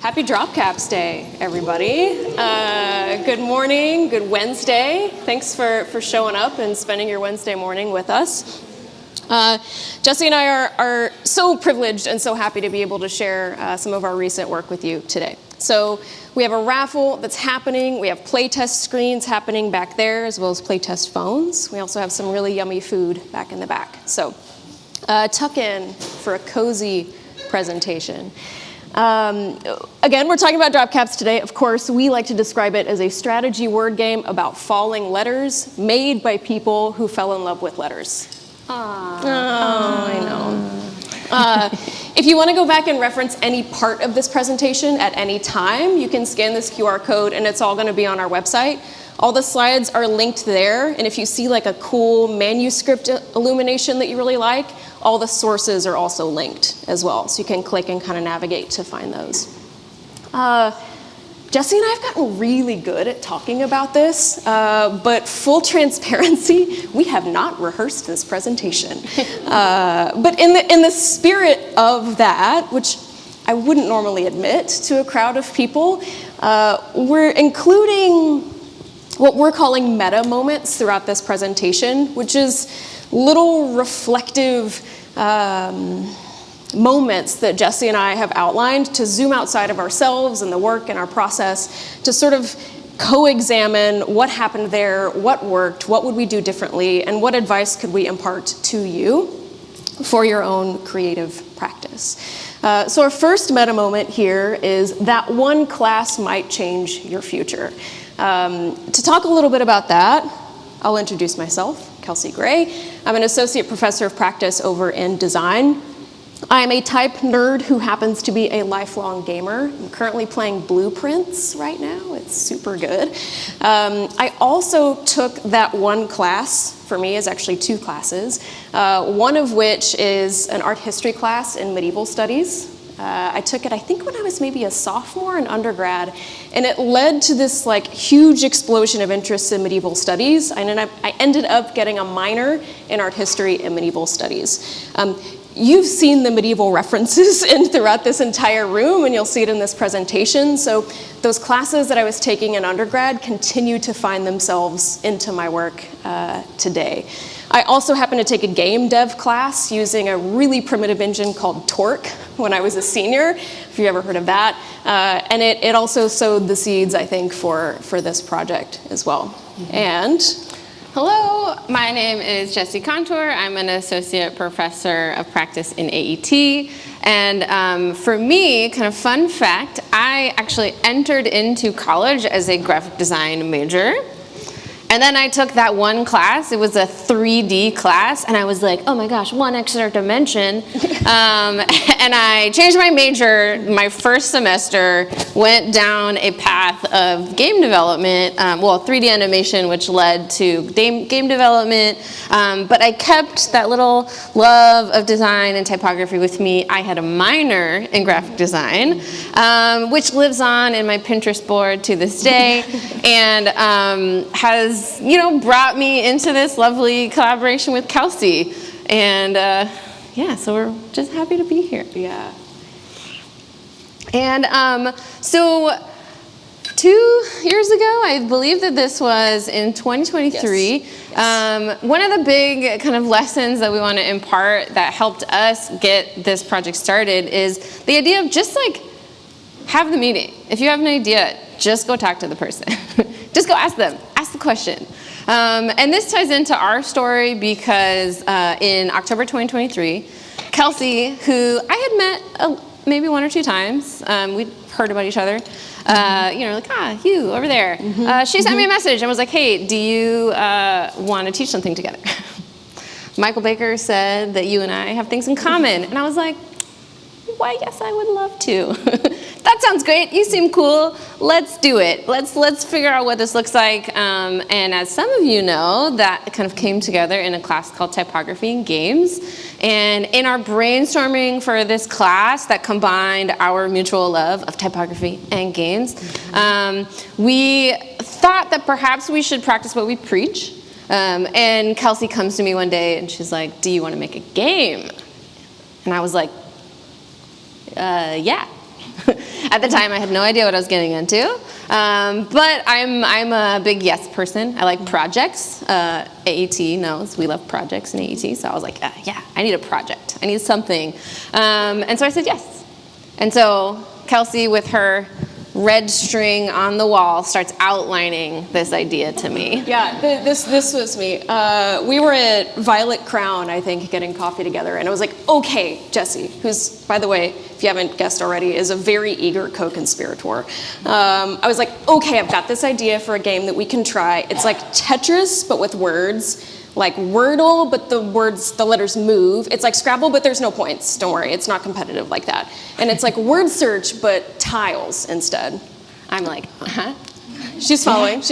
Happy Dropcaps Day, everybody. Good morning, good Wednesday. Thanks for showing up and spending your Wednesday morning with us. Jessie and I are so privileged and so happy to be able to share some of our recent work with you today. So we have a raffle that's happening. We have playtest screens happening back there, as well as playtest phones. We also have some really yummy food back in the back. So tuck in for a cozy presentation. Again, we're talking about Dropcaps today. Of course, we like to describe it as a strategy word game about falling letters made by people who fell in love with letters. Aww. Oh, I know. If you want to go back and reference any part of this presentation at any time, you can scan this QR code and it's all going to be on our website. All the slides are linked there, and if you see like a cool manuscript illumination that you really like, all the sources are also linked as well, so you can click and kind of navigate to find those. Jessie and I have gotten really good at talking about this, but full transparency, we have not rehearsed this presentation. But in the spirit of that, which I wouldn't normally admit to a crowd of people, we're including what we're calling meta moments throughout this presentation, which is little reflective moments that Jessie and I have outlined to zoom outside of ourselves and the work and our process to sort of co-examine what happened there, what worked, what would we do differently, and what advice could we impart to you for your own creative practice. So our first meta moment here is that one class might change your future. To talk a little bit about that, I'll introduce myself, Kelcey Gray. I'm an associate professor of practice over in design. I am a type nerd who happens to be a lifelong gamer. I'm currently playing Blueprints right now. It's super good. I also took that one class. For me, is actually two classes, one of which is an art history class in medieval studies. I took it, I think, when I was maybe a sophomore in undergrad, and it led to this like huge explosion of interest in medieval studies. I ended up getting a minor in art history and medieval studies. You've seen the medieval references throughout this entire room, and you'll see it in this presentation. So those classes that I was taking in undergrad continue to find themselves into my work today. I also happened to take a game dev class using a really primitive engine called Torque when I was a senior, if you've ever heard of that. And it also sowed the seeds, I think, for this project as well. Mm-hmm. And hello, my name is Jessie Contour. I'm an associate professor of practice in AET. And for me, kind of fun fact, I actually entered into college as a graphic design major. And then I took that one class. It was a 3D class, and I was like, oh my gosh, one extra dimension. And I changed my major my first semester, went down a path of game development, 3D animation, which led to game development. But I kept that little love of design and typography with me. I had a minor in graphic design, which lives on in my Pinterest board to this day, and has brought me into this lovely collaboration with Kelcey. And so we're just happy to be here. Yeah. And so 2 years ago, I believe that this was in 2023, yes. One of the big kind of lessons that we want to impart that helped us get this project started is the idea of just like have the meeting. If you have an idea, just go talk to the person. Just go ask them, ask the question. And this ties into our story because in October 2023, Kelcey, who I had met maybe one or two times, we'd heard about each other, you over there. Mm-hmm. She sent me a message and was like, hey, do you want to teach something together? Michael Baker said that you and I have things in common. And I was like, why, yes, I would love to. That sounds great. You seem cool. Let's do it. Let's figure out what this looks like. And as some of you know, that kind of came together in a class called Typography and Games. And in our brainstorming for this class that combined our mutual love of typography and games, we thought that perhaps we should practice what we preach. And Kelcey comes to me one day and she's like, do you want to make a game? And I was like, yeah. At the time, I had no idea what I was getting into. But I'm a big yes person. I like projects. AET knows we love projects in AET. So I was like, yeah, I need a project. I need something. And so I said yes. And so Kelcey, with her red string on the wall, starts outlining this idea to me. Yeah, this was me. We were at Violet Crown, I think, getting coffee together, and I was like, okay, Jessie, who's, by the way, if you haven't guessed already, is a very eager co-conspirator. I was like, okay, I've got this idea for a game that we can try. It's like Tetris, but with words. Like Wordle, but the letters move. It's like Scrabble, but there's no points. Don't worry, it's not competitive like that. And it's like word search, but tiles instead. I'm like, She's following.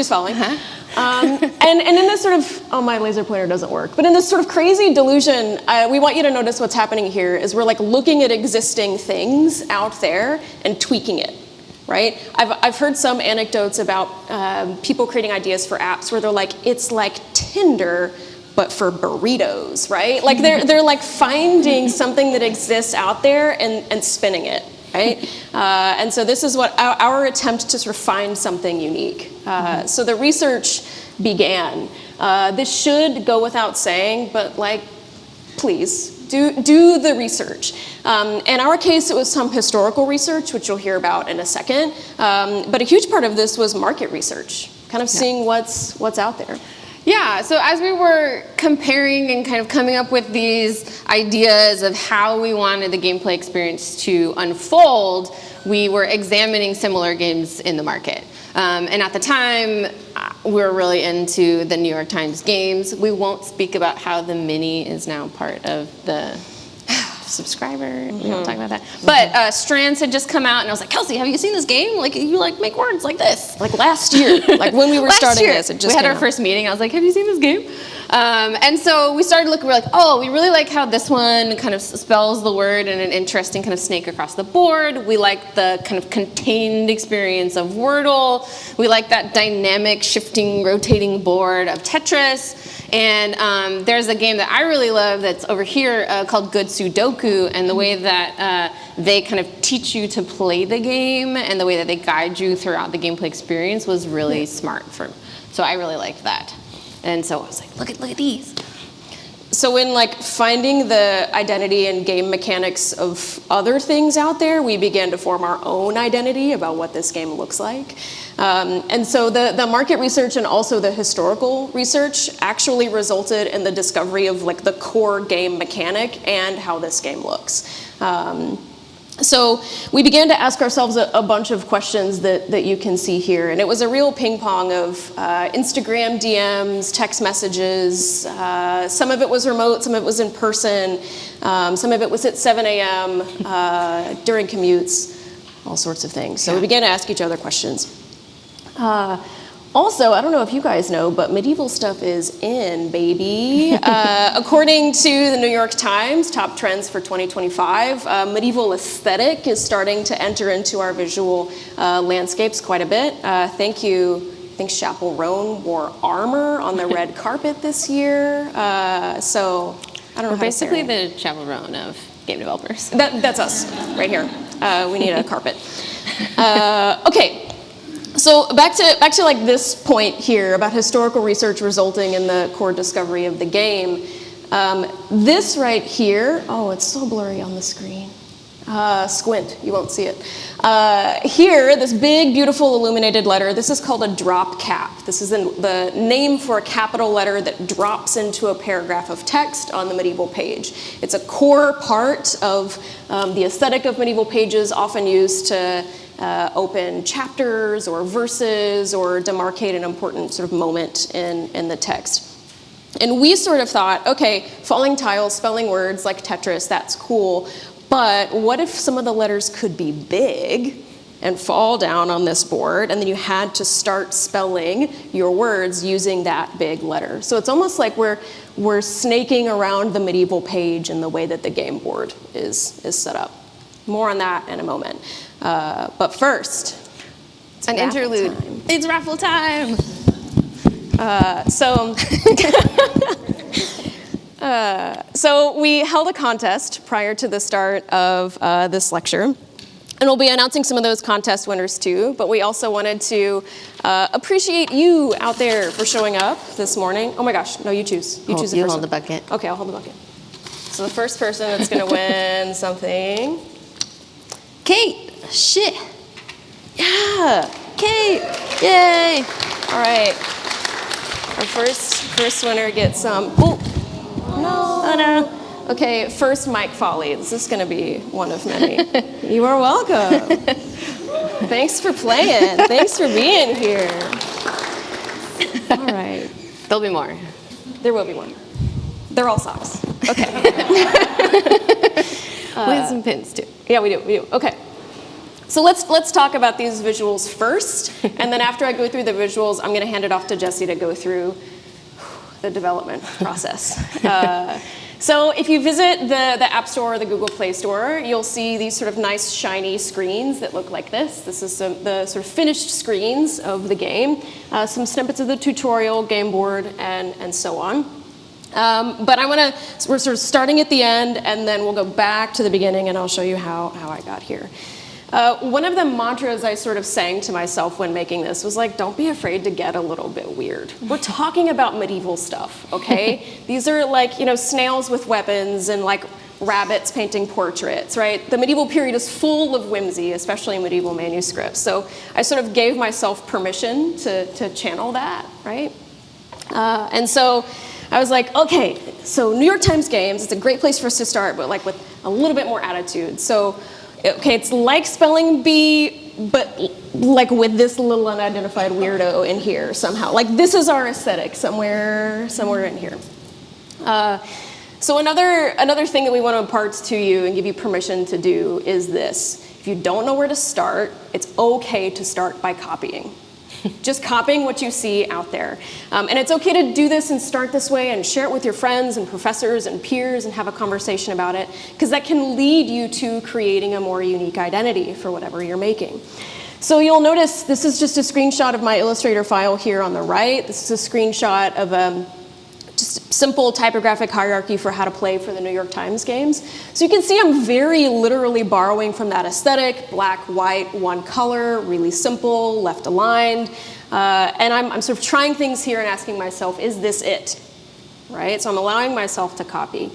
And in this sort of, oh, my laser pointer doesn't work, but in this sort of crazy delusion, we want you to notice what's happening here is we're like looking at existing things out there and tweaking it. Right? I've heard some anecdotes about people creating ideas for apps where they're like, it's like Tinder, but for burritos, right? Like they're like finding something that exists out there and spinning it, right? And so this is what our attempt to sort of find something unique. So the research began. This should go without saying, but like, please, do the research. In our case, it was some historical research, which you'll hear about in a second. But a huge part of this was market research, kind of seeing what's out there. Yeah, so as we were comparing and kind of coming up with these ideas of how we wanted the gameplay experience to unfold, we were examining similar games in the market. And at the time, we were really into the New York Times games. We won't speak about how the Mini is now part of the subscriber. We won't talk about that. But Strands had just come out, and I was like, Kelcey, have you seen this game? Like, you like make words like this. Like last year, like when we were starting this, it just we had our first meeting. I was like, have you seen this game? And so we started looking, we're like, oh, we really like how this one kind of spells the word in an interesting kind of snake across the board. We like the kind of contained experience of Wordle. We like that dynamic, shifting, rotating board of Tetris. And there's a game that I really love that's over here called Good Sudoku, and the way that they kind of teach you to play the game and the way that they guide you throughout the gameplay experience was really smart. So I really liked that. And so I was like, look at these. So in like finding the identity and game mechanics of other things out there, we began to form our own identity about what this game looks like. And so the market research and also the historical research actually resulted in the discovery of like the core game mechanic and how this game looks. So we began to ask ourselves a bunch of questions that you can see here. And it was a real ping pong of Instagram DMs, text messages. Some of it was remote, some of it was in person. Some of it was at 7 a.m. During commutes, all sorts of things. So we began to ask each other questions. Also, I don't know if you guys know, but medieval stuff is in, baby. According to the New York Times, top trends for 2025, medieval aesthetic is starting to enter into our visual landscapes quite a bit. Thank you. I think Chapel Roan wore armor on the red carpet this year. So I don't know. We're basically the Chapel Roan of game developers. That's us right here. We need a carpet. Okay. So back to like this point here about historical research resulting in the core discovery of the game. This right here, oh, it's so blurry on the screen. Squint, you won't see it. Here, this big, beautiful illuminated letter, this is called a Dropcap. This is the name for a capital letter that drops into a paragraph of text on the medieval page. It's a core part of the aesthetic of medieval pages, often used to open chapters or verses or demarcate an important sort of moment in the text. And we sort of thought, okay, falling tiles, spelling words like Tetris, that's cool, but what if some of the letters could be big and fall down on this board, and then you had to start spelling your words using that big letter? So it's almost like we're snaking around the medieval page in the way that the game board is set up. More on that in a moment. But first, it's an interlude. Time. It's raffle time. So we held a contest prior to the start of this lecture. And we'll be announcing some of those contest winners too, but we also wanted to appreciate you out there for showing up this morning. Oh my gosh, no, you choose. You choose the first hold one. the bucket. Okay, I'll hold the bucket. So the first person that's gonna win something, Kate, shit. Yeah, Kate, yay. All right, our first winner gets some, oh no. Okay, first Mike Foley. This is going to be one of many. You are welcome. Thanks for playing. Thanks for being here. All right. There'll be more. There will be one. They're all socks. Okay. We have some pins too. Yeah, we do. Okay. So let's talk about these visuals first, and then after I go through the visuals, I'm going to hand it off to Jessie to go through the development process. So if you visit the App Store or the Google Play Store, you'll see these sort of nice shiny screens that look like this. This is the sort of finished screens of the game, some snippets of the tutorial, game board, and so on. But we're sort of starting at the end, and then we'll go back to the beginning, and I'll show you how I got here. One of the mantras I sort of sang to myself when making this was like, don't be afraid to get a little bit weird. We're talking about medieval stuff, okay? These are like, snails with weapons and like rabbits painting portraits, right? The medieval period is full of whimsy, especially in medieval manuscripts. So I sort of gave myself permission to channel that, right? And so I was like, okay, so New York Times Games, it's a great place for us to start, but like with a little bit more attitude. So okay, it's like spelling bee, but like with this little unidentified weirdo in here somehow. Like this is our aesthetic somewhere in here. So another thing that we want to impart to you and give you permission to do is this. If you don't know where to start, it's okay to start by copying. Just copying what you see out there. And it's okay to do this and start this way and share it with your friends and professors and peers and have a conversation about it, because that can lead you to creating a more unique identity for whatever you're making. So you'll notice this is just a screenshot of my Illustrator file here on the right. This is a screenshot of just simple typographic hierarchy for how to play for the New York Times games. So you can see I'm very literally borrowing from that aesthetic, black, white, one color, really simple, left aligned. And I'm sort of trying things here and asking myself, is this it? Right? So I'm allowing myself to copy.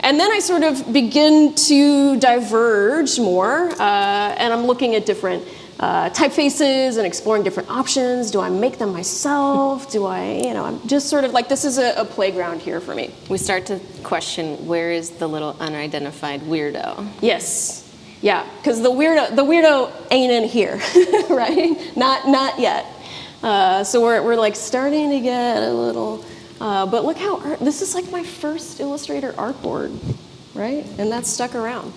And then I sort of begin to diverge more, and I'm looking at different typefaces and exploring different options. Do I make them myself? Do I, I'm just sort of like, this is a playground here for me. We start to question, where is the little unidentified weirdo? Yes, yeah, because the weirdo ain't in here, right? Not yet. So we're like starting to get a little, but look how, this is like my first Illustrator artboard, right? And that's stuck around.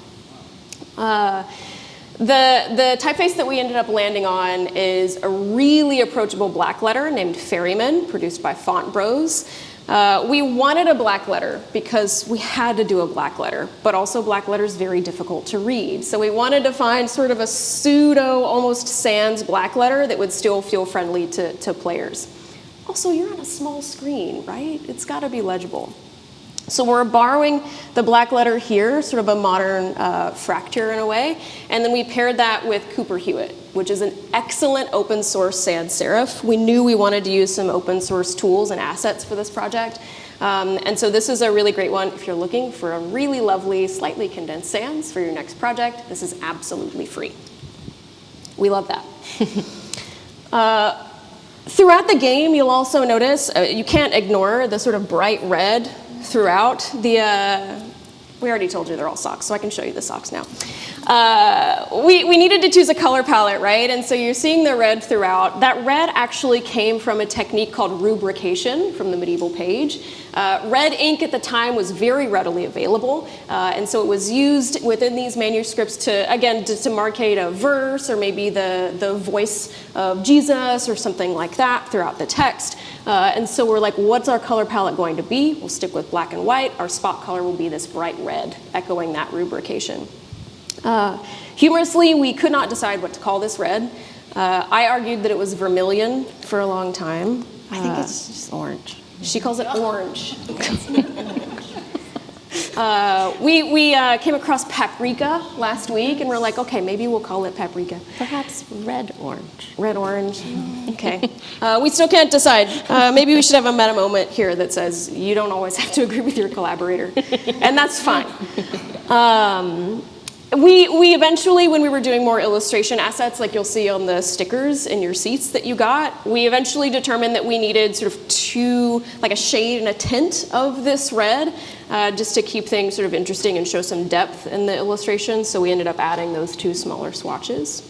The typeface that we ended up landing on is a really approachable black letter named Ferryman, produced by Font Bros. We wanted a black letter because we had to do a black letter, but also black letter is very difficult to read. So we wanted to find sort of a pseudo, almost sans black letter that would still feel friendly to players. Also, you're on a small screen, right? It's got to be legible. So we're borrowing the black letter here, sort of a modern fracture in a way, and then we paired that with Cooper Hewitt, which is an excellent open source sans serif. We knew we wanted to use some open source tools and assets for this project, and so this is a really great one if you're looking for a really lovely, slightly condensed sans for your next project. This is absolutely free. We love that. Throughout the game, you'll also notice, you can't ignore the sort of bright red throughout the, we already told you they're all socks, so I can show you the socks now. We needed to choose a color palette, right? And so you're seeing the red throughout. That red actually came from a technique called rubrication from the medieval page. Red ink at the time was very readily available, and so it was used within these manuscripts to, again, to marcate a verse or maybe the voice of Jesus or something like that throughout the text. And so we're like, what's our color palette going to be? We'll stick with black and white. Our spot color will be this bright red, echoing that rubrication. Humorously, we could not decide what to call this red. I argued that it was vermilion for a long time. I think it's just orange. She calls it orange. We came across paprika last week, and we're like, okay, maybe we'll call it paprika. Perhaps red-orange. Red-orange. Okay. We still can't decide. Maybe we should have a meta moment here that says you don't always have to agree with your collaborator, and that's fine. We eventually, when we were doing more illustration assets, like you'll see on the stickers in your seats that you got, we eventually determined that we needed sort of two, like a shade and a tint of this red, just to keep things sort of interesting and show some depth in the illustration. So we ended up adding those two smaller swatches.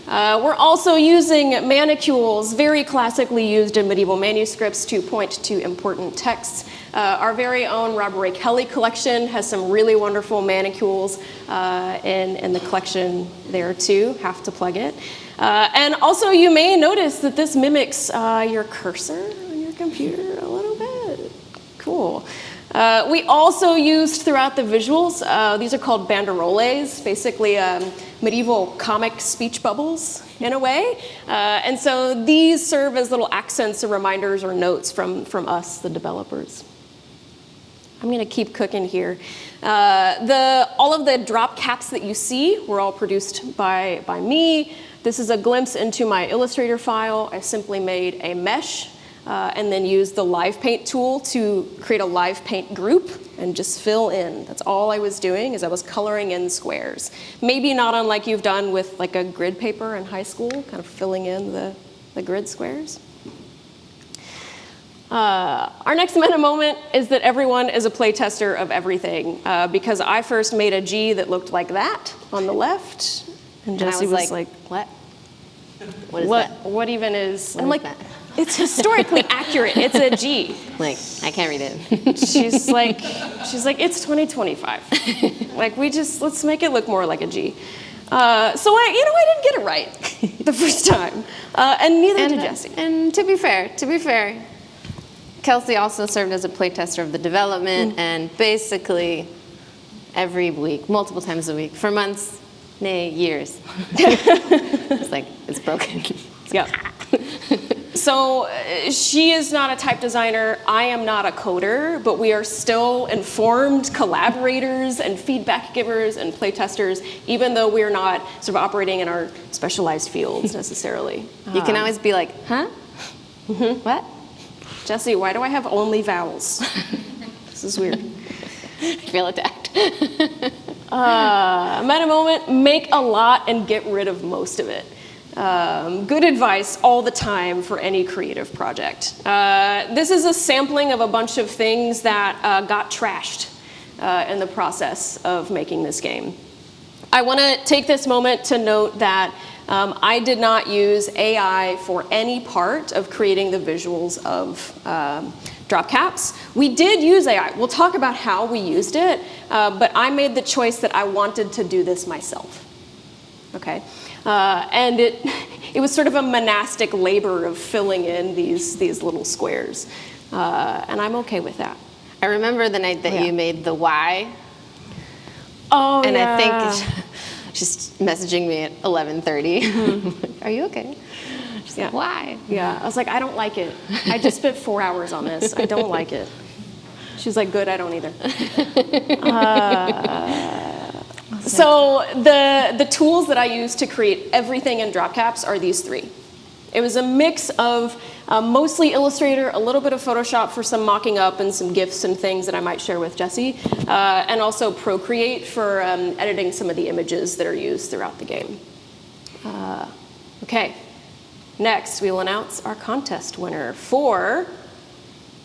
We're also using manicules, very classically used in medieval manuscripts to point to important texts. Our very own Robert Ray Kelly collection has some really wonderful manicules in the collection there too. Have to plug it. And also you may notice that this mimics your cursor on your computer a little bit. Cool. We also used throughout the visuals, these are called banderoles, basically medieval comic speech bubbles in a way. And so these serve as little accents or reminders or notes from us, the developers. I'm gonna keep cooking here. All of the drop caps that you see were all produced by me. This is a glimpse into my Illustrator file. I simply made a mesh and then used the live paint tool to create a live paint group and just fill in. That's all I was doing, is I was coloring in squares. Maybe not unlike you've done with like a grid paper in high school, kind of filling in the grid squares. Our next meta moment is that everyone is a playtester of everything, because I first made a G that looked like that on the left, and Jessie was like, what? What is that? What even is? What I'm is like, that? It's historically accurate. It's a G. Like, I can't read it. She's like, it's 2025. Like, let's make it look more like a G. So I didn't get it right the first time, and neither did Jessie. And to be fair, Kelcey also served as a playtester of the development, and basically every week, multiple times a week, for months, nay, years. It's like, it's broken. Yeah. So she is not a type designer. I am not a coder, but we are still informed collaborators and feedback givers and playtesters, even though we're not sort of operating in our specialized fields necessarily. You can always be like, huh? What? Jessie, why do I have only vowels? This is weird. I feel attacked. Meta moment, make a lot and get rid of most of it. Good advice all the time for any creative project. This is a sampling of a bunch of things that got trashed in the process of making this game. I want to take this moment to note that I did not use AI for any part of creating the visuals of Dropcaps. We did use AI. We'll talk about how we used it, but I made the choice that I wanted to do this myself. Okay, and it was sort of a monastic labor of filling in these little squares, and I'm okay with that. I remember the night that you made the Y. Oh, and yeah. I think just messaging me at 11:30. Are you okay? She's like, why? Yeah, I was like, I don't like it. I just spent 4 hours on this. I don't like it. She's like, good, I don't either. So the tools that I use to create everything in Dropcaps are these three. It was a mix of mostly Illustrator, a little bit of Photoshop for some mocking up and some GIFs and things that I might share with Jessie, and also Procreate for editing some of the images that are used throughout the game. Okay, next we will announce our contest winner for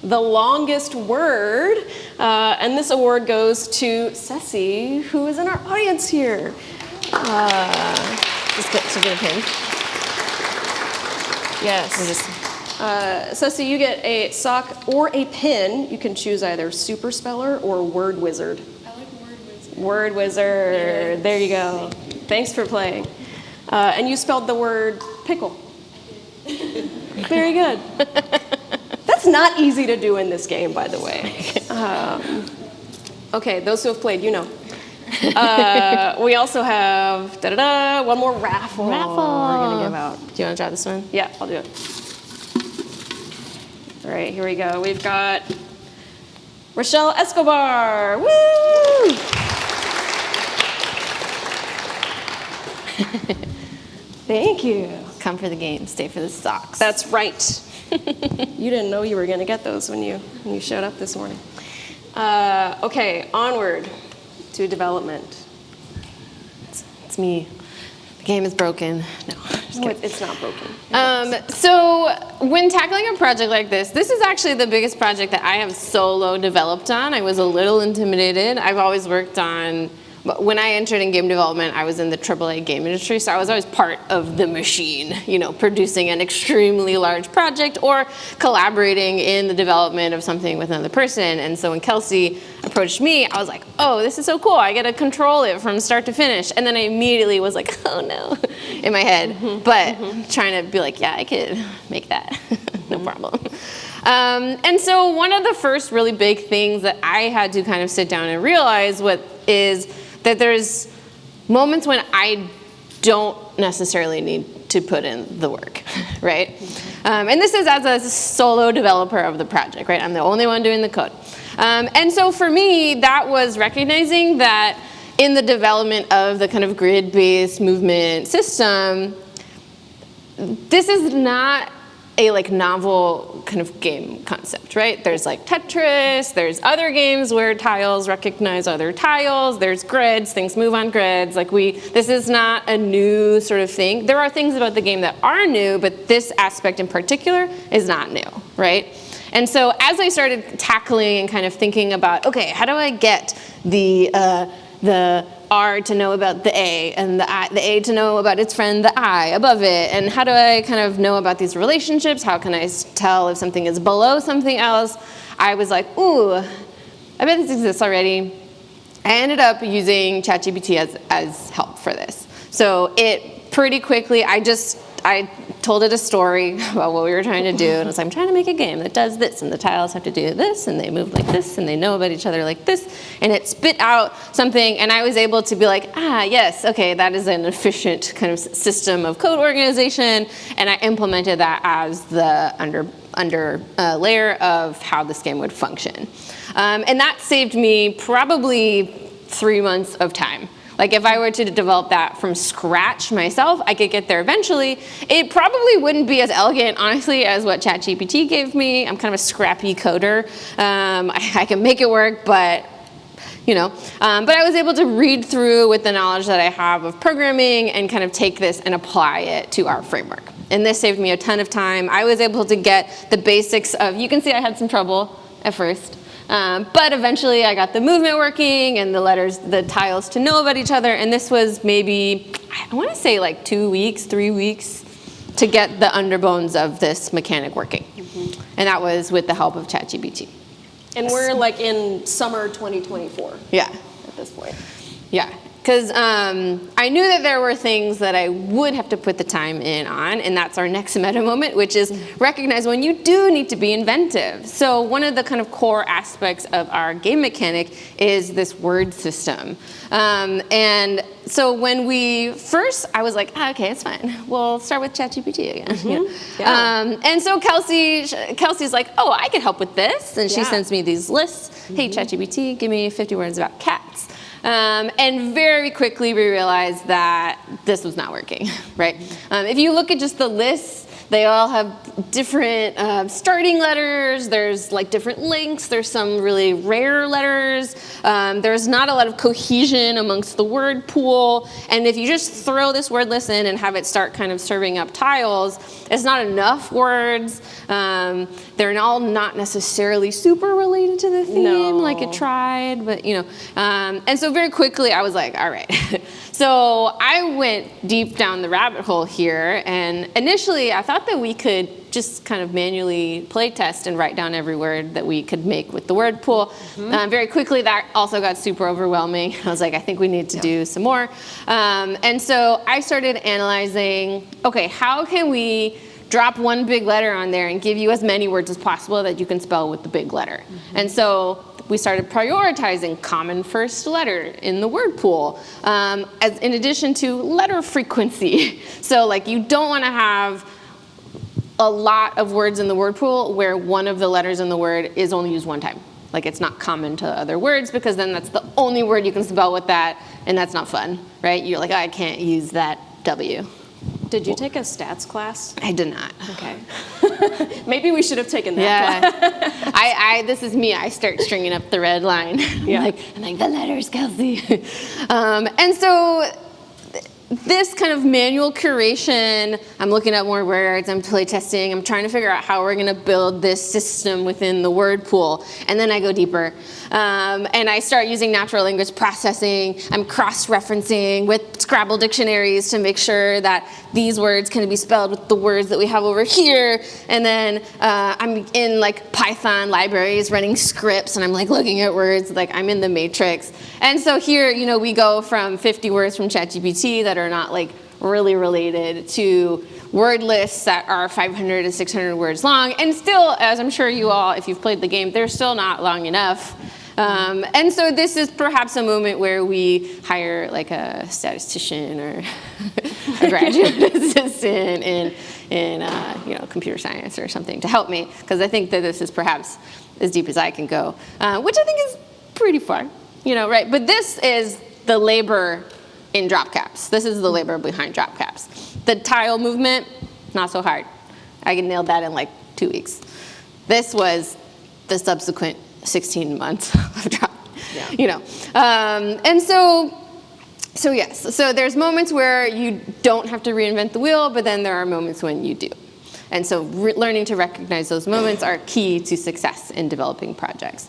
the longest word, and this award goes to Jessie, who is in our audience here. Just get a pin. Yes. Jessie, you get a sock or a pin. You can choose either Super Speller or Word Wizard. I like Word Wizard. Word Wizard. There you go. Thanks for playing. And you spelled the word pickle. Very good. That's not easy to do in this game, by the way. Okay, those who have played, you know. We also have one more raffle. We're gonna give out. Do you want to try this one? Yeah, I'll do it. All right, here we go. We've got Rochelle Escobar. Woo! Thank you. Come for the game, stay for the socks. That's right. You didn't know you were going to get those when you showed up this morning. Okay, onward to development. It's me. The game is broken. No, just kidding. It's not broken. So when tackling a project like this is actually the biggest project that I have solo developed on. I was a little intimidated. I've always worked on, when I entered in game development, I was in the AAA game industry, so I was always part of the machine, producing an extremely large project or collaborating in the development of something with another person. And so when Kelcey approached me, I was like, oh, this is so cool. I get to control it from start to finish. And then I immediately was like, oh no, in my head. But trying to be like, yeah, I could make that, no problem. And so one of the first really big things that I had to kind of sit down and realize is that there's moments when I don't necessarily need to put in the work, right? And this is as a solo developer of the project, right? I'm the only one doing the code. And so for me, that was recognizing that in the development of the kind of grid-based movement system, this is not a novel kind of game concept, right? There's Tetris, there's other games where tiles recognize other tiles, there's grids, things move on grids. This is not a new sort of thing. There are things about the game that are new, but this aspect in particular is not new, right? And so as I started tackling and kind of thinking about, okay, how do I get the R to know about the A, and the A to know about its friend, the I, above it, and how do I kind of know about these relationships? How can I tell if something is below something else? I was like, ooh, I bet this exists already. I ended up using ChatGPT as help for this. So it pretty quickly, I told it a story about what we were trying to do, and I was like, I'm trying to make a game that does this, and the tiles have to do this, and they move like this, and they know about each other like this, and it spit out something, and I was able to be like, yes, okay, that is an efficient kind of system of code organization, and I implemented that as the under layer of how this game would function. And that saved me probably 3 months of time. If I were to develop that from scratch myself, I could get there eventually. It probably wouldn't be as elegant, honestly, as what ChatGPT gave me. I'm kind of a scrappy coder. I can make it work, but but I was able to read through with the knowledge that I have of programming and kind of take this and apply it to our framework. And this saved me a ton of time. I was able to get the basics of, you can see I had some trouble at first. But eventually I got the movement working and the tiles to know about each other. And this was maybe, I want to say 2 weeks, 3 weeks to get the underbones of this mechanic working. And that was with the help of ChatGPT. And we're in summer 2024. Yeah. At this point. Yeah. Because I knew that there were things that I would have to put the time in on, and that's our next meta moment, which is recognize when you do need to be inventive. So one of the kind of core aspects of our game mechanic is this word system. And so when I was like, okay, it's fine. We'll start with ChatGPT again. Yeah. And so Kelcey's like, oh, I could help with this. And she sends me these lists. Hey, ChatGPT, give me 50 words about cats. And very quickly we realized that this was not working, right? If you look at just the lists, they all have different starting letters. There's different lengths. There's some really rare letters. There's not a lot of cohesion amongst the word pool. And if you just throw this word list in and have it start kind of serving up tiles, it's not enough words. They're all not necessarily super related to the theme, it tried, but and so very quickly I was like, all right. So I went deep down the rabbit hole here, and initially I thought that we could just kind of manually play test and write down every word that we could make with the word pool. Very quickly that also got super overwhelming. I was like, I think we need to do some more. And so I started analyzing, okay, how can we drop one big letter on there and give you as many words as possible that you can spell with the big letter. And so we started prioritizing common first letter in the word pool, as in addition to letter frequency. So you don't want to have a lot of words in the word pool where one of the letters in the word is only used one time. Like it's not common to other words because then that's the only word you can spell with that, and that's not fun, right? You're like, oh, I can't use that W. Did you take a stats class? I did not. Okay. Maybe we should have taken that class. This is me. I start stringing up the red line. Yeah. I'm like, the letters, Kelcey. And so this kind of manual curation, I'm looking up more words, I'm play testing, I'm trying to figure out how we're going to build this system within the word pool. And then I go deeper. And I start using natural language processing. I'm cross-referencing with Scrabble dictionaries to make sure that these words can be spelled with the words that we have over here. And then I'm in like Python libraries running scripts, and I'm like looking at words like I'm in the Matrix. And so here, we go from 50 words from ChatGPT that are not like really related to word lists that are 500 to 600 words long. And still, as I'm sure you all, if you've played the game, they're still not long enough. And so this is perhaps a moment where we hire like a statistician or a graduate assistant in computer science or something to help me, because I think that this is perhaps as deep as I can go, which I think is pretty far, right? But this is the labor in Dropcaps. This is the labor behind Dropcaps. The tile movement, not so hard. I nailed that in like 2 weeks. This was the subsequent 16 months of drop, and so yes. So there's moments where you don't have to reinvent the wheel, but then there are moments when you do. And so learning to recognize those moments are key to success in developing projects.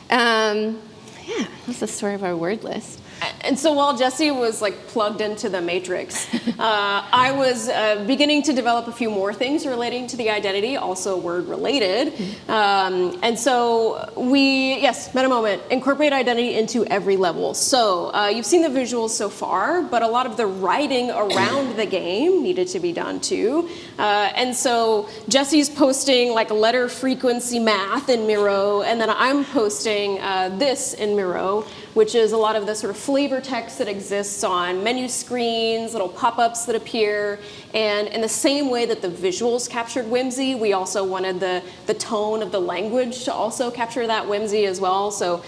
That's the story of our word list. And so while Jessie was like plugged into the Matrix, I was beginning to develop a few more things relating to the identity, also word related. And so meta moment, incorporate identity into every level. So you've seen the visuals so far, but a lot of the writing around the game needed to be done too. And so Jessie's posting like letter frequency math in Miro, and then I'm posting this in Miro, which is a lot of the sort of flavor text that exists on menu screens, little pop-ups that appear. And in the same way that the visuals captured whimsy, we also wanted the tone of the language to also capture that whimsy as well. So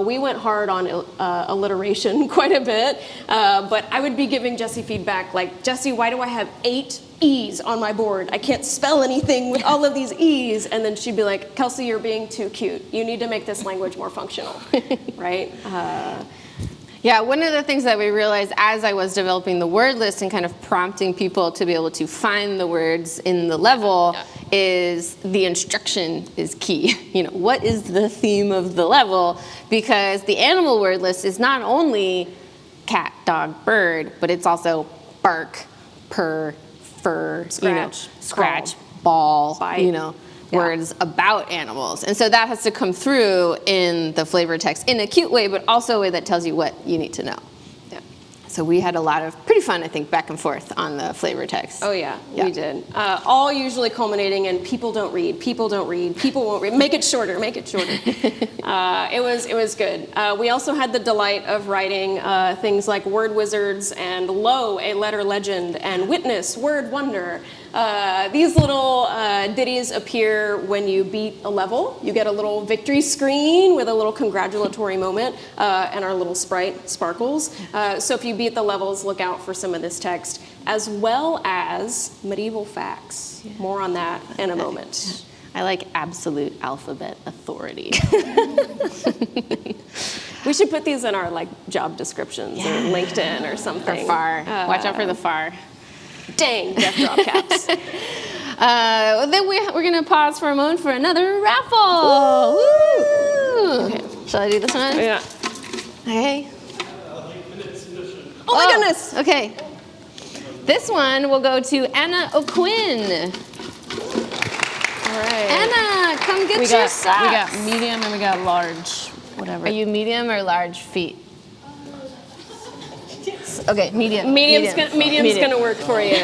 we went hard on alliteration quite a bit. But I would be giving Jessie feedback like, Jessie, why do I have 8 E's on my board? I can't spell anything with all of these E's. And then she'd be like, Kelcey, you're being too cute. You need to make this language more functional, right? Yeah, one of the things that we realized as I was developing the word list and kind of prompting people to be able to find the words in the level is the instruction is key. What is the theme of the level? Because the animal word list is not only cat, dog, bird, but it's also bark, purr, fur, scratch, ball, bite, words about animals. And so that has to come through in the flavor text in a cute way, but also a way that tells you what you need to know. Yeah. So we had a lot of pretty fun, I think, back and forth on the flavor text. Oh yeah. We did. All usually culminating in people don't read, people don't read, people won't read. Make it shorter, make it shorter. It was good. We also had the delight of writing things like word wizards and lo, a letter legend, and witness, word wonder. These little ditties appear when you beat a level. You get a little victory screen with a little congratulatory moment, and our little sprite sparkles. So if you beat the levels, look out for some of this text, as well as medieval facts. Yeah. More on that in a moment. I like absolute alphabet authority. We should put these in our job descriptions or LinkedIn or something. Or FAR. Watch out for the FAR. Dang, Death Dropcaps. Then we're going to pause for a moment for another raffle. Woo! Okay. Shall I do this one? Yeah. Okay. Oh my goodness. Okay. This one will go to Anna O'Quinn. All right. Anna, come get your socks. We got medium and we got large, whatever. Are you medium or large feet? Okay, medium. Medium's gonna work for you.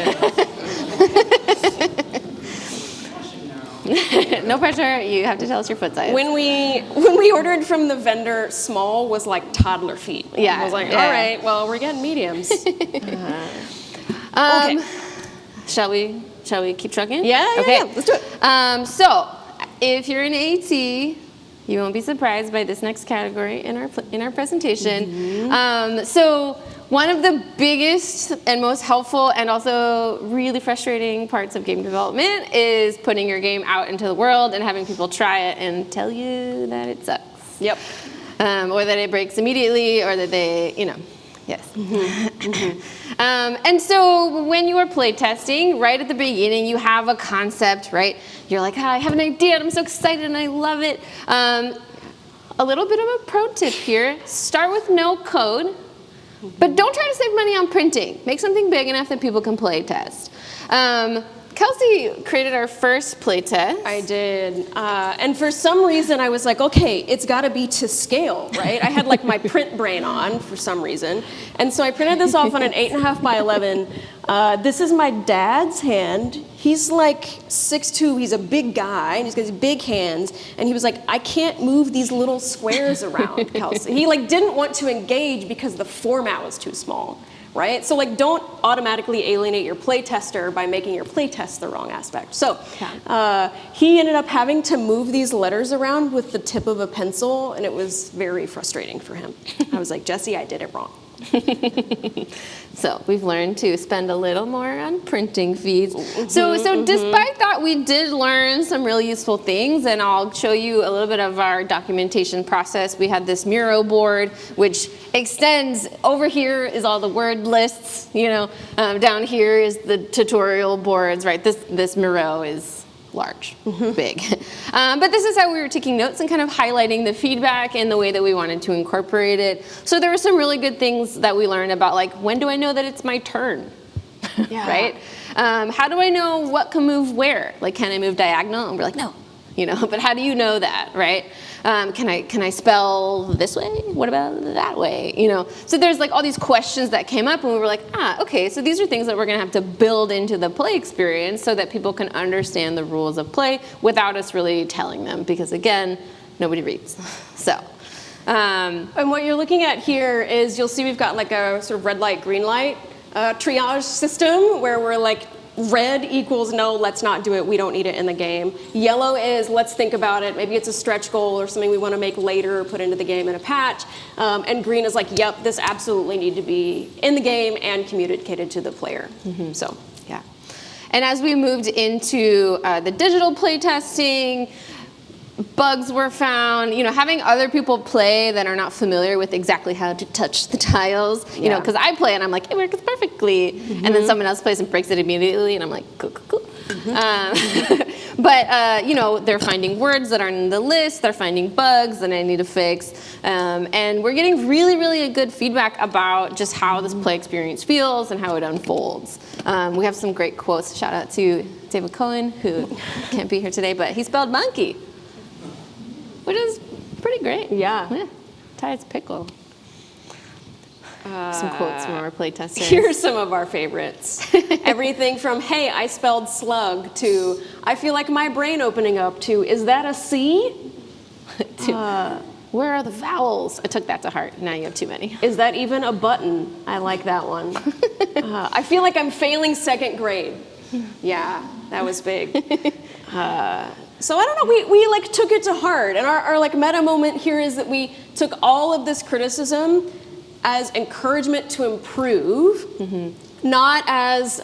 No pressure. You have to tell us your foot size. When we ordered from the vendor, small was like toddler feet. Yeah. I was like, all right, well, we're getting mediums. Okay. Shall we keep trucking? Yeah. Okay. Yeah, let's do it. So if you're an AT, You won't be surprised by this next category in our presentation. So one of the biggest and most helpful and also really frustrating parts of game development is putting your game out into the world and having people try it and tell you that it sucks. Yep. Or that it breaks immediately, or that they, yes. And so when you are playtesting, right at the beginning, you have a concept, right? You're like, I have an idea, and I'm so excited, and I love it. A little bit of a pro tip here, start with no code, but don't try to save money on printing. Make something big enough that people can play test. Kelcey created our first playtest. I did. And for some reason, I was like, okay, it's got to be to scale, right? I had like my print brain on for some reason. And so I printed this off on an 8.5 by 11. This is my dad's hand. He's like 6'2". He's a big guy, and he's got these big hands. And he was like, I can't move these little squares around, Kelcey. He like didn't want to engage because the format was too small. Right? So like don't automatically alienate your playtester by making your playtest the wrong aspect. So he ended up having to move these letters around with the tip of a pencil, and it was very frustrating for him. I was like, Jessie, I did it wrong. So we've learned to spend a little more on printing fees. So despite that, we did learn some really useful things, and I'll show you a little bit of our documentation process. We had this Miro board, which extends. Over here is all the word lists, down here is the tutorial boards, right? This Miro is large, big. But this is how we were taking notes and kind of highlighting the feedback and the way that we wanted to incorporate it. So there were some really good things that we learned about, like, when do I know that it's my turn, right? How do I know what can move where? Like, can I move diagonal? And we're like, no, but how do you know that, right? Can I spell this way? What about that way? So there's like all these questions that came up, and we were like, okay, so these are things that we're gonna have to build into the play experience so that people can understand the rules of play without us really telling them, because again, nobody reads. So. And what you're looking at here is you'll see we've got like a sort of red light, green light triage system where we're like, red equals no, let's not do it, we don't need it in the game. Yellow is let's think about it, maybe it's a stretch goal or something we want to make later or put into the game in a patch. And green is like, yep, this absolutely need to be in the game and communicated to the player. So, yeah. And as we moved into the digital playtesting, bugs were found, having other people play that are not familiar with exactly how to touch the tiles, because I play and I'm like, it works perfectly. And then someone else plays and breaks it immediately, and I'm like, cool. But, they're finding words that aren't in the list, they're finding bugs that I need to fix. And we're getting really, really good feedback about just how this play experience feels and how it unfolds. We have some great quotes. Shout out to David Cohen, who can't be here today, but he spelled monkey, which is pretty great. Yeah. Tide's pickle. Some quotes from our playtesters. Here's some of our favorites. Everything from, hey, I spelled slug, to, I feel like my brain opening up, to, is that a C? To, where are the vowels? I took that to heart. Now you have too many. Is that even a button? I like that one. I feel like I'm failing second grade. Yeah, that was big. So I don't know, we like took it to heart, and our like meta moment here is that we took all of this criticism as encouragement to improve, not as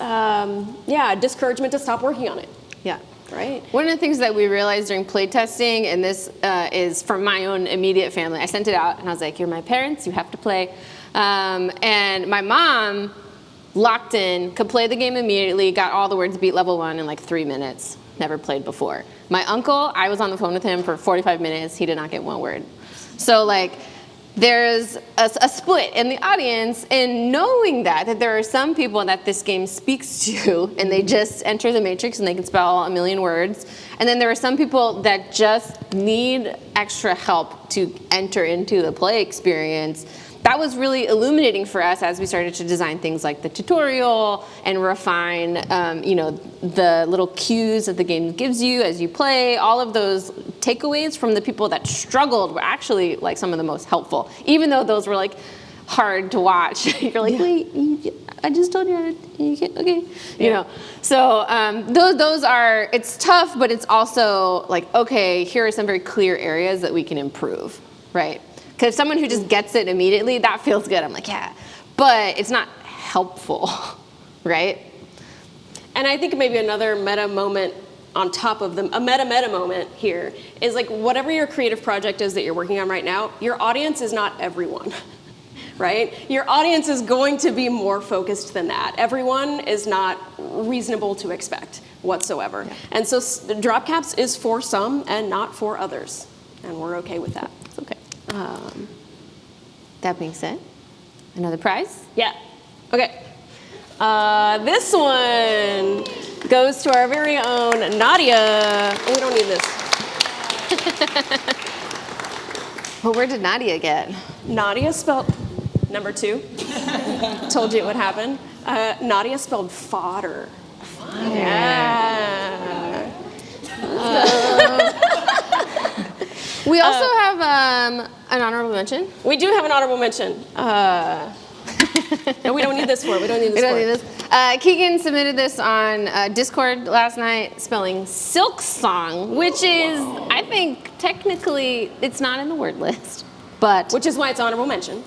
discouragement to stop working on it. Yeah. Right. One of the things that we realized during playtesting, and this is from my own immediate family, I sent it out and I was like, you're my parents, you have to play. And my mom locked in, could play the game immediately, got all the words, beat level 1 in like 3 minutes. Never played before. My uncle, I was on the phone with him for 45 minutes. He did not get one word. So like, there's a split in the audience in knowing that there are some people that this game speaks to, and they just enter the matrix and they can spell a million words. And then there are some people that just need extra help to enter into the play experience. That was really illuminating for us as we started to design things like the tutorial and refine, the little cues that the game gives you as you play. All of those takeaways from the people that struggled were actually like some of the most helpful, even though those were like hard to watch. You're like, wait, I just told you how to, you can't, okay. You know, so those are, it's tough, but it's also like, okay, here are some very clear areas that we can improve, right? Because someone who just gets it immediately, that feels good. I'm like, yeah, but it's not helpful, right? And I think maybe another meta moment on top of a meta moment here is like whatever your creative project is that you're working on right now, your audience is not everyone, right? Your audience is going to be more focused than that. Everyone is not reasonable to expect whatsoever. Yeah. And so Dropcaps is for some and not for others. And we're okay with that. It's okay. That being said, another prize? Yeah. Okay. This one goes to our very own Nadia. Oh, we don't need this. Well, where did Nadia get? Nadia spelled number 2. Told you it would happen. Nadia spelled fodder. Fodder. Yeah. We also have an honorable mention. We do have an honorable mention. No, we don't need this for it. We don't need this Keegan submitted this on Discord last night, spelling silk song, which is, I think, technically, it's not in the word list, but... Which is why it's honorable mention.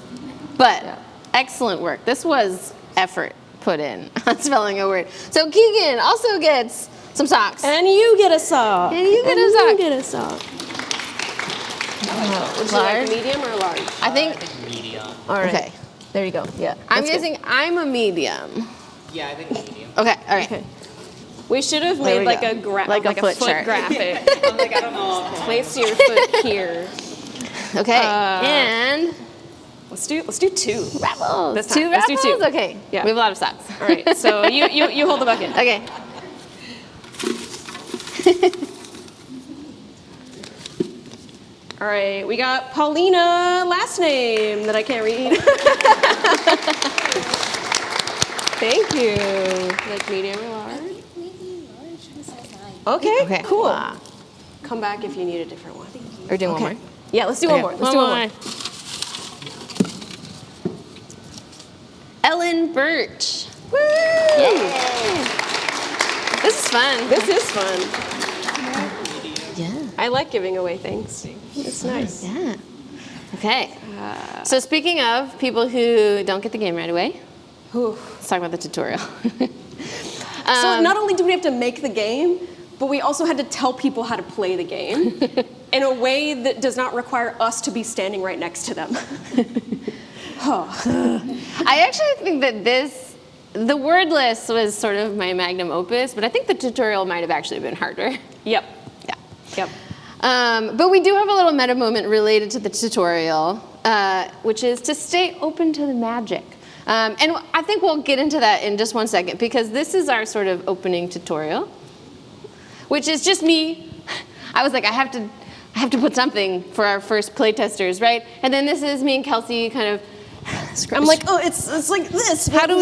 But excellent work. This was effort put in on spelling a word. So Keegan also gets some socks. And you get a sock. And you get a sock. You get a sock. Would you like medium or large? I think medium. All right. Okay. There you go. Yeah. I'm guessing I'm a medium. Yeah, I think medium. Okay. All right. Okay. We should have made like a foot chart. graphic. I'm like, I don't know. Place your foot here. Okay. And let's do 2 raffles. This time. 2 Let's raffles. do 2. Okay. Yeah. We have a lot of socks. All right. So you hold the bucket. Okay. All right, we got Paulina, last name that I can't read. Thank you. Like medium or large? Maybe large. This size 9. Okay, cool. Wow. Come back if you need a different one. Or doing one more. Yeah, let's do one more. Let's do one more. Ellen Birch. Woo! Yay. This is fun. This is fun. Yeah. I like giving away things. It's nice. Yeah. Okay. So speaking of people who don't get the game right away, let's talk about the tutorial. So not only do we have to make the game, but we also had to tell people how to play the game in a way that does not require us to be standing right next to them. I actually think that the word list was sort of my magnum opus, but I think the tutorial might have actually been harder. Yep. Yeah. Yep. But we do have a little meta moment related to the tutorial, which is to stay open to the magic. And I think we'll get into that in just one second, because this is our sort of opening tutorial, which is just me. I was like, I have to put something for our first playtesters, right? And then this is me and Kelcey kind of. I'm like, oh, it's like this. How do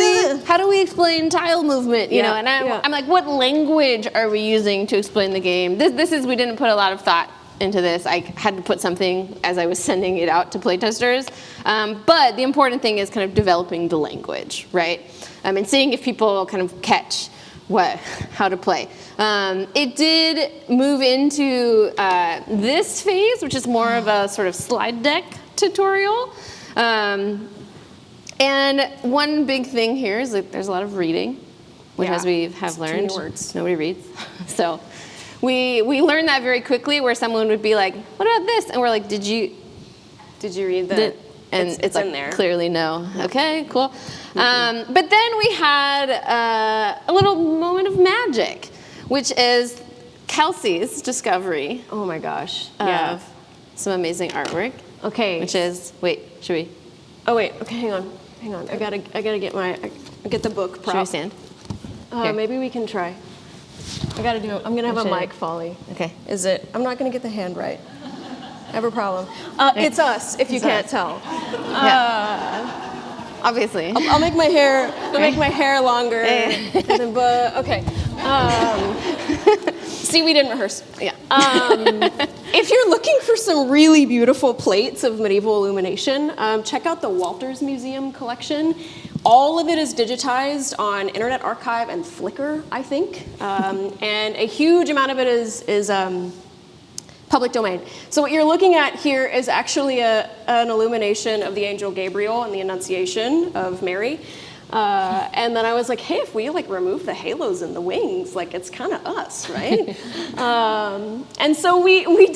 we explain tile movement? You know, and I'm like, what language are we using to explain the game? This is, we didn't put a lot of thought into this. I had to put something as I was sending it out to playtesters. But the important thing is kind of developing the language, right? And seeing if people kind of catch how to play. It did move into this phase, which is more of a sort of slide deck tutorial. And one big thing here is that there's a lot of reading, which as we have learned, nobody reads. So we learned that very quickly, where someone would be like, what about this? And we're like, did you read that? And it's like, in there. Clearly no. Okay, cool. But then we had a little moment of magic, which is Kelcey's discovery. Oh my gosh. Of some amazing artwork. Okay. Which is, wait, should we? Oh wait, okay, hang on. I gotta get the book prop. Should we stand? Maybe we can try. I'm gonna have a mic folly. Okay. Is it? I'm not gonna get the hand right. I have a problem. It's us, if you can't tell. Obviously. I'll make my hair longer. But okay. See, we didn't rehearse. Yeah. If you're looking for some really beautiful plates of medieval illumination, check out the Walters Museum collection. All of it is digitized on Internet Archive and Flickr, I think, and a huge amount of it is public domain. So what you're looking at here is actually an illumination of the angel Gabriel and the Annunciation of Mary. And then I was like, hey, if we like remove the halos and the wings, like it's kind of us, right? And so we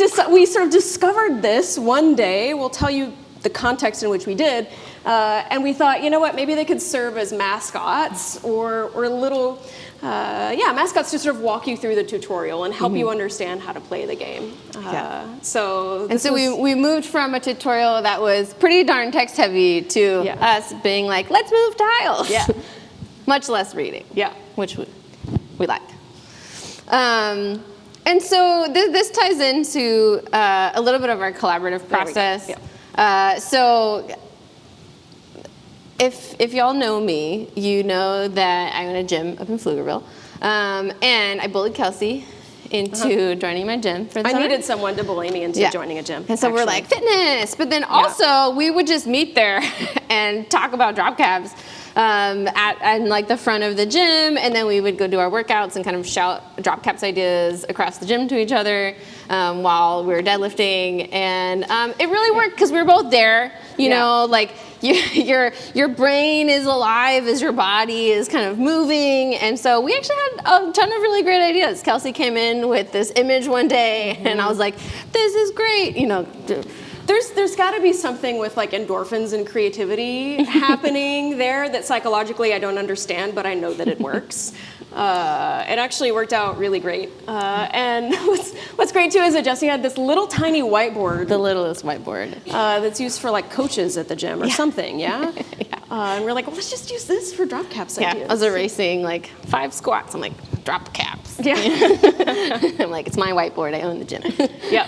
sort of discovered this one day. We'll tell you the context in which we did. And we thought, you know what, maybe they could serve as mascots or little, mascots to sort of walk you through the tutorial and help you understand how to play the game. So we moved from a tutorial that was pretty darn text heavy to us being like, let's move tiles. Yeah. Much less reading. Yeah. Which we like. And so this ties into a little bit of our collaborative process. So if y'all know me, you know that I own a gym up in Pflugerville. And I bullied Kelcey into joining my gym for the summer. I needed someone to bully me into joining a gym. And so we're like, fitness. But then also we would just meet there and talk about Dropcaps at like the front of the gym. And then we would go do our workouts and kind of shout Dropcaps ideas across the gym to each other while we were deadlifting. And it really worked because we were both there, you know, like your brain is alive as your body is kind of moving. And so we actually had a ton of really great ideas. Kelcey came in with this image one day and I was like, this is great, you know. There's got to be something with like endorphins and creativity happening there that psychologically I don't understand, but I know that it works. It actually worked out really great. And what's great too is that Jessie had this little tiny whiteboard. The littlest whiteboard. That's used for like coaches at the gym or something, yeah? And we're like, well, let's just use this for Dropcaps ideas. I was erasing like 5 squats. I'm like, Dropcaps. Yeah. I'm like, it's my whiteboard. I own the gym. Yeah.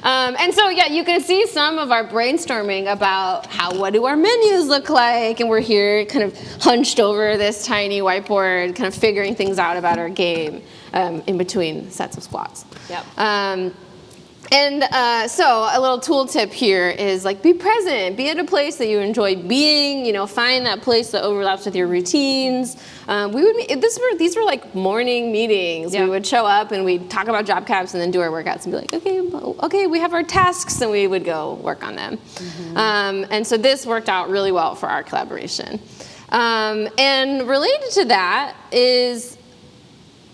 And so, you can see some of our brainstorming about what do our menus look like? And we're here kind of hunched over this tiny whiteboard, kind of figuring things out about our game in between sets of squats. Yep. So a little tool tip here is like be present, be at a place that you enjoy being, you know, find that place that overlaps with your routines. These were like morning meetings. Yeah. We would show up and we'd talk about Dropcaps and then do our workouts and be like, okay, we have our tasks and we would go work on them. And so this worked out really well for our collaboration. And related to that is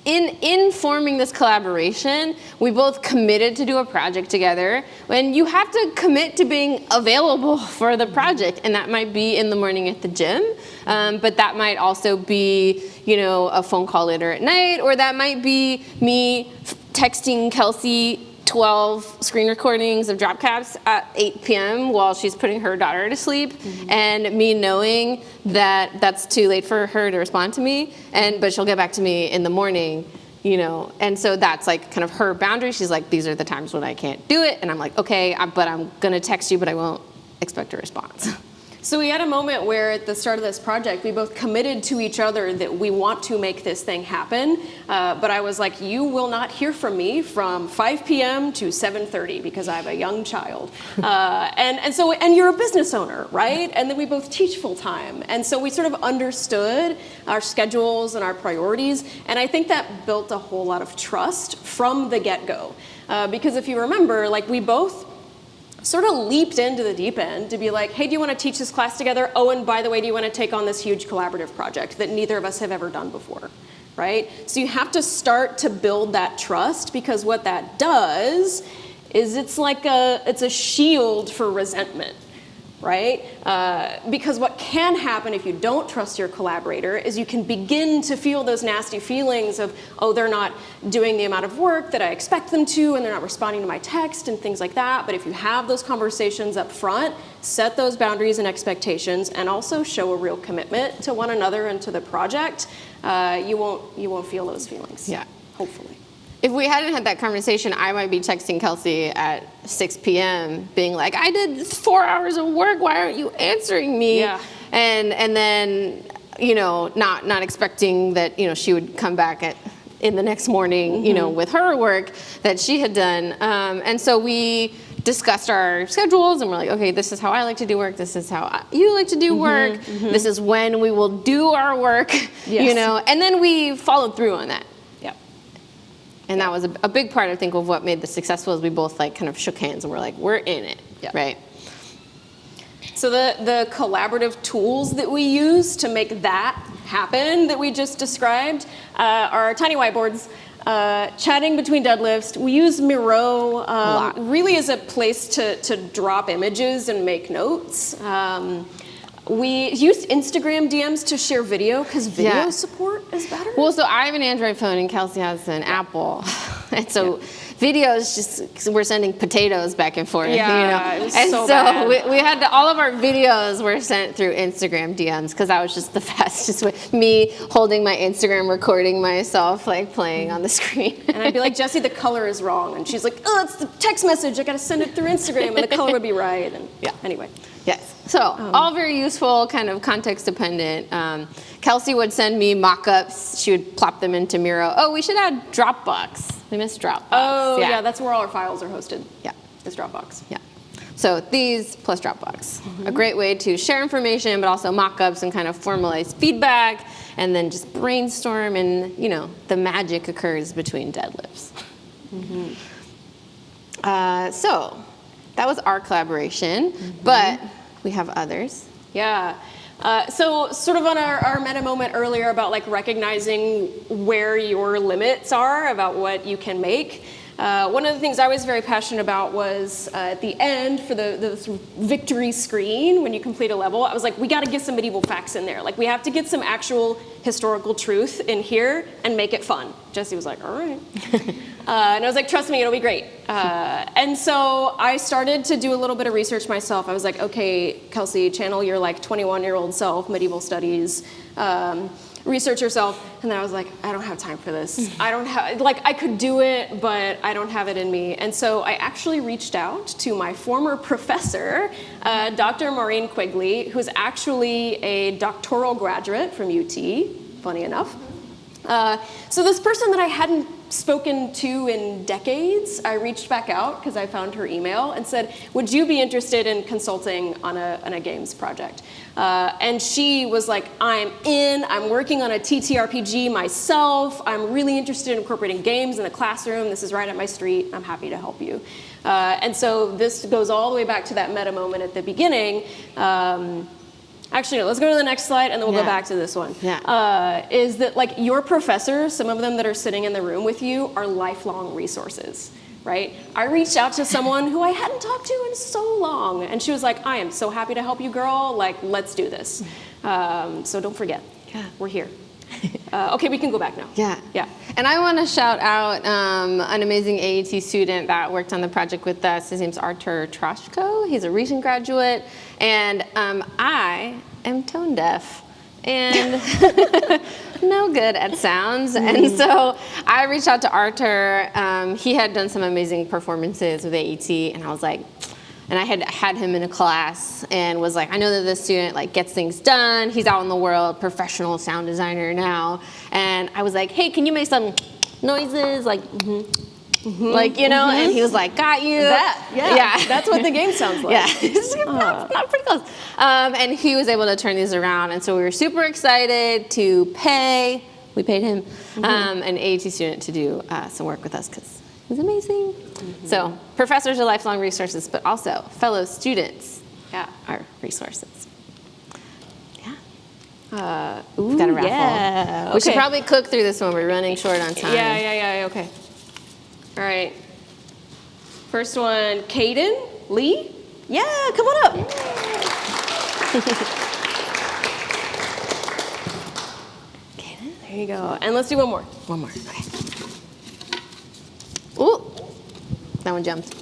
in forming this collaboration, we both committed to do a project together. And you have to commit to being available for the project. And that might be in the morning at the gym, but that might also be, you know, a phone call later at night, or that might be me texting Kelcey 12 screen recordings of Dropcaps at 8 p.m. while she's putting her daughter to sleep, and me knowing that that's too late for her to respond to me, but she'll get back to me in the morning, you know. And so that's like kind of her boundary. She's like, these are the times when I can't do it, and I'm like, okay, but I'm gonna text you, but I won't expect a response. So we had a moment where at the start of this project, we both committed to each other that we want to make this thing happen. But I was like, you will not hear from me from 5 p.m. to 7:30 because I have a young child. And you're a business owner, right? And then we both teach full time. And so we sort of understood our schedules and our priorities. And I think that built a whole lot of trust from the get-go. Because if you remember, like we both sort of leaped into the deep end to be like, hey, do you want to teach this class together? Oh, and by the way, do you want to take on this huge collaborative project that neither of us have ever done before, right? So you have to start to build that trust, because what that does is it's a shield for resentment, right? Because what can happen if you don't trust your collaborator is you can begin to feel those nasty feelings of, oh, they're not doing the amount of work that I expect them to, and they're not responding to my text and things like that. But if you have those conversations up front, set those boundaries and expectations, and also show a real commitment to one another and to the project, you won't feel those feelings. Yeah. Hopefully. If we hadn't had that conversation, I might be texting Kelcey at 6 p.m. being like, I did 4 hours of work, why aren't you answering me? Yeah. And then, you know, not expecting that, you know, she would come back in the next morning, you know, with her work that she had done. And so we discussed our schedules, and we're like, okay, this is how I like to do work. This is how you like to do work. This is when we will do our work, you know. And then we followed through on that. Yeah. And that was a big part, I think, of what made this successful. Is we both like kind of shook hands and we're like, we're in it, right? So the collaborative tools that we use to make that happen that we just described are tiny whiteboards, chatting between deadlifts. We use Miro really as a place to drop images and make notes. We use Instagram DMs to share video because video support is better. Well, so I have an Android phone and Kelcey has an Apple. And so video is just, we're sending potatoes back and forth, you know? It was and so so bad. we had to, all of our videos were sent through Instagram DMs because that was just the fastest way. Me holding my Instagram, recording myself, like playing on the screen. And I'd be like, Jessie, the color is wrong. And she's like, oh, it's the text message. I got to send it through Instagram and the color would be right. And anyway. Yes. So all very useful, kind of context dependent. Kelcey would send me mock-ups. She would plop them into Miro. Oh, we should add Dropbox. We missed Dropbox. Oh, yeah, that's where all our files are hosted. Yeah. Is Dropbox. Yeah. So these plus Dropbox. A great way to share information, but also mock-ups and kind of formalize feedback, and then just brainstorm, and, you know, the magic occurs between deadlifts. So that was our collaboration, but we have others. Yeah. So sort of on our meta moment earlier about like recognizing where your limits are about what you can make. One of the things I was very passionate about was at the end for the victory screen when you complete a level, I was like, we got to get some medieval facts in there. Like we have to get some actual historical truth in here and make it fun. Jessie was like, all right. And I was like, trust me, it'll be great. And so I started to do a little bit of research myself. I was like, okay, Kelcey, channel your like 21-year-old self, medieval studies, research yourself. And then I was like, I don't have time for this. I don't have, like I could do it, but I don't have it in me. And so I actually reached out to my former professor, Dr. Maureen Quigley, who's actually a doctoral graduate from UT, funny enough. So this person that I hadn't spoken to in decades, I reached back out because I found her email and said, would you be interested in consulting on a games project? And she was like, I'm in, I'm working on a TTRPG myself, I'm really interested in incorporating games in the classroom, this is right up my street, I'm happy to help you. And so this goes all the way back to that meta moment at the beginning. Actually, no, let's go to the next slide and then we'll go back to this one. Is that like your professors, some of them that are sitting in the room with you, are lifelong resources, right? I reached out to someone who I hadn't talked to in so long, and she was like, I am so happy to help you, girl. Like, let's do this. So don't forget, we're here. Okay, we can go back now. Yeah. And I want to shout out an amazing AET student that worked on the project with us. His name's Artur Troshko. He's a recent graduate. And I am tone deaf and no good at sounds. And so I reached out to Artur. He had done some amazing performances with AET, and I was like, and I had him in a class and was like, I know that this student like gets things done. He's out in the world, professional sound designer now. And I was like, hey, can you make some noises? Like, like, you know? And he was like, got you. That's what the game sounds like. Not pretty close. And he was able to turn these around. And so we were super excited to pay, we paid him, an AET student to do some work with us because it was amazing. So professors are lifelong resources, but also fellow students are resources. We've got a raffle. We should probably cook through this one. We're running short on time. Okay. All right. First one, Caden Lee. Yeah, come on up. Caden? There you go. And let's do one more. One more. Okay. Ooh, that one jumped.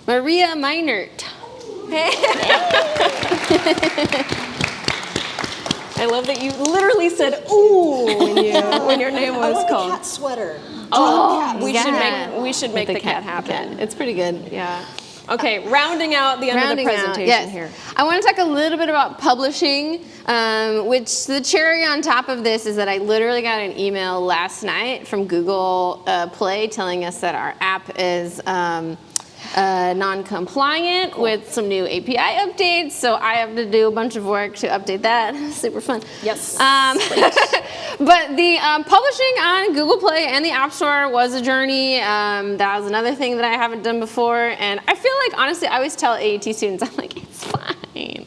Maria Meinert. I love that you literally said "ooh" when your name was called. Cat sweater. Oh, we should make the the cat happen. It's pretty good. Yeah. Okay, rounding out the end of the presentation here. I want to talk a little bit about publishing, which the cherry on top of this is that I literally got an email last night from Google Play telling us that our app is non-compliant with some new API updates, so I have to do a bunch of work to update that. Super fun. Yes. But the publishing on Google Play and the App Store was a journey. That was another thing that I haven't done before, and I feel like, honestly, I always tell AET students, I'm like, it's fine.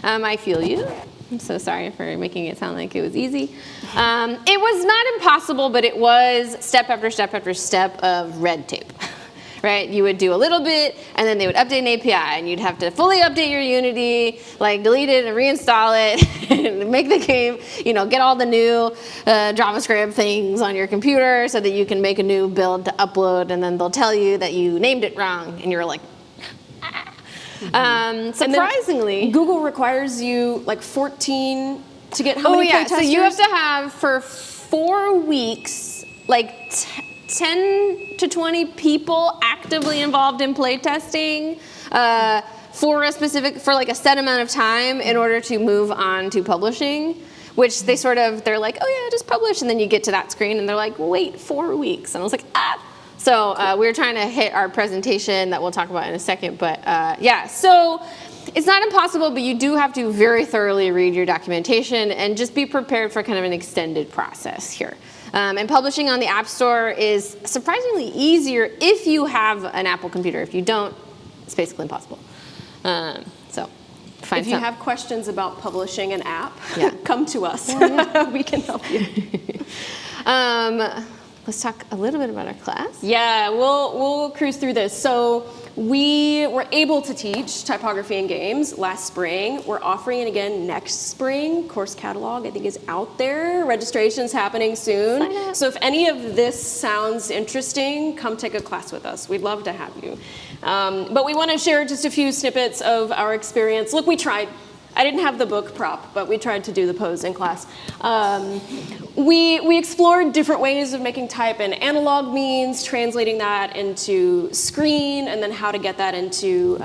I feel you. I'm so sorry for making it sound like it was easy. It was not impossible, but it was step after step after step of red tape. Right? You would do a little bit, and then they would update an API, and you'd have to fully update your Unity, like delete it and reinstall it, and make the game, get all the new JavaScript things on your computer so that you can make a new build to upload, and then they'll tell you that you named it wrong, and you're like, surprisingly. Google requires you like 14 to get how many playtesters? So you have to have for 4 weeks, like 10 to 20 people actively involved in playtesting for like a set amount of time in order to move on to publishing, which they're like, oh yeah, just publish, and then you get to that screen and they're like, wait, 4 weeks, and I was like, ah. So we were trying to hit our presentation that we'll talk about in a second, but so it's not impossible, but you do have to very thoroughly read your documentation and just be prepared for kind of an extended process here. And publishing on the App Store is surprisingly easier if you have an Apple computer. If you don't, it's basically impossible. If you have questions about publishing an app, come to us. We can help you. Let's talk a little bit about our class. Yeah, we'll cruise through this. So we were able to teach typography and games last spring. We're offering it again next spring. Course catalog, I think, is out there. Registration's happening soon. So if any of this sounds interesting, come take a class with us. We'd love to have you. But we want to share just a few snippets of our experience. Look, we tried. I didn't have the book prop, but we tried to do the pose in class. We explored different ways of making type and analog means, translating that into screen, and then how to get that into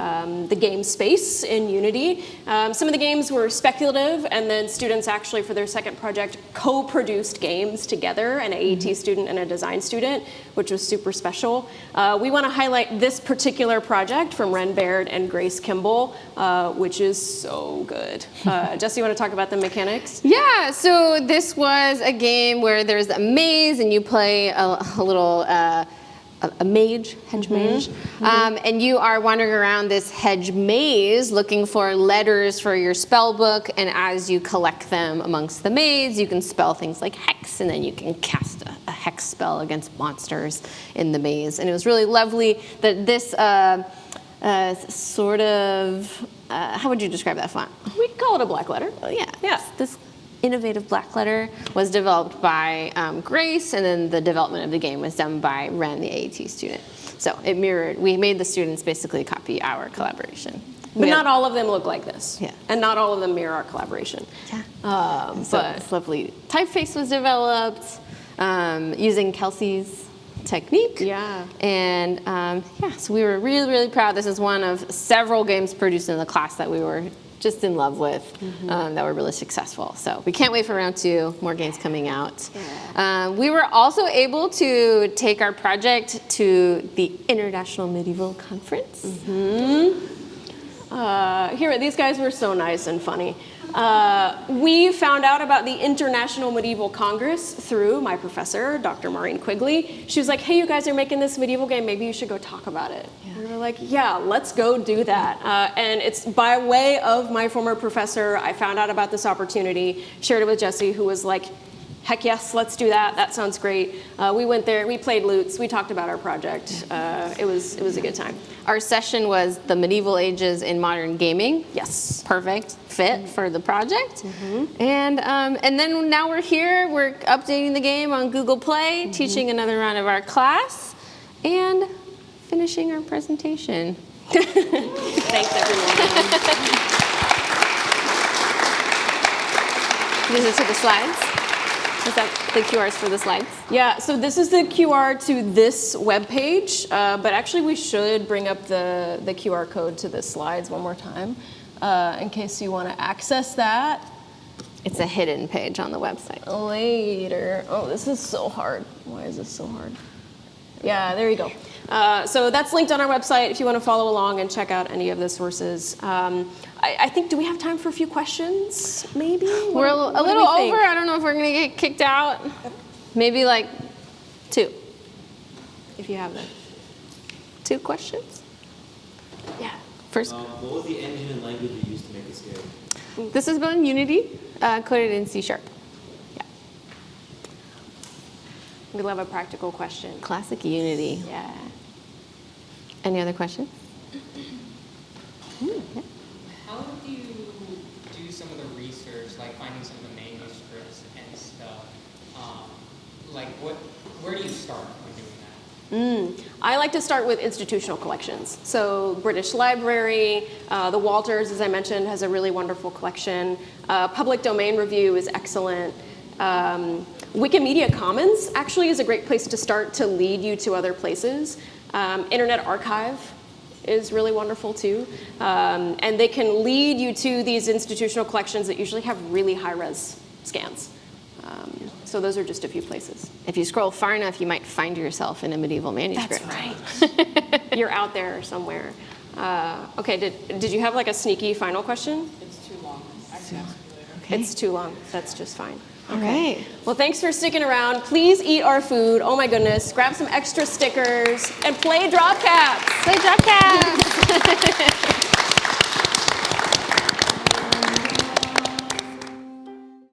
the game space in Unity. Some of the games were speculative, and then students actually, for their second project, co-produced games together, an AET student and a design student, which was super special. We want to highlight this particular project from Ren Baird and Grace Kimball, which is so good. Jessie, you want to talk about the mechanics? Yeah, so this was a game where there's a maze and you play a little a mage, hedge mage, and you are wandering around this hedge maze looking for letters for your spell book, and as you collect them amongst the maze, you can spell things like hex, and then you can cast a hex spell against monsters in the maze. And it was really lovely that this sort of, how would you describe that font? We'd call it a black letter. Yeah. This innovative black letter was developed by Grace, and then the development of the game was done by Ren, the AET student. So we made the students basically copy our collaboration. But not all of them look like this. Yeah. And not all of them mirror our collaboration. Yeah. So this lovely typeface was developed using Kelcey's technique. Yeah. And so we were really, really proud. This is one of several games produced in the class that we were just in love with, that were really successful. So we can't wait for round 2, more games coming out. Yeah. We were also able to take our project to the International Medieval Conference. Here, these guys were so nice and funny. We found out about the International Medieval Congress through my professor, Dr. Maureen Quigley. She was like, hey, you guys are making this medieval game, maybe you should go talk about it. Yeah. We were like, yeah, let's go do that. And it's by way of my former professor, I found out about this opportunity, shared it with Jessie, who was like, heck yes, let's do that. That sounds great. We went there, we played lutes, we talked about our project. It was a good time. Our session was the medieval ages in modern gaming. Yes. Perfect fit for the project. And then now we're here, we're updating the game on Google Play, teaching another round of our class, and finishing our presentation. Thanks, everyone. These are to the slides. Is that the QRs for the slides? Yeah, so this is the QR to this webpage, but actually we should bring up the QR code to the slides one more time in case you want to access that. It's a hidden page on the website. Later. Oh, this is so hard. Why is this so hard? Yeah, there you go. So that's linked on our website if you want to follow along and check out any of the sources. I think, do we have time for a few questions, maybe? We're a What do little we think? over. I don't know if we're going to get kicked out. Maybe like 2. If you have them. 2 questions? Yeah. First. What was the engine and language you used to make this game? This is built in Unity, coded in C#. Yeah. We love a practical question. Classic Unity. Yeah. Any other questions? How do you do some of the research, like finding some of the manuscripts and stuff? Where do you start when doing that? I like to start with institutional collections. So British Library, the Walters, as I mentioned, has a really wonderful collection. Public Domain Review is excellent. Wikimedia Commons actually is a great place to start to lead you to other places. Internet Archive is really wonderful too. And they can lead you to these institutional collections that usually have really high-res scans. So those are just a few places. If you scroll far enough, you might find yourself in a medieval manuscript. That's right. You're out there somewhere. Okay, did you have like a sneaky final question? It's too long. I can ask you later. Okay. It's too long. That's just fine. All right. Well, thanks for sticking around. Please eat our food. Oh my goodness. Grab some extra stickers and play Dropcaps. Play Dropcaps.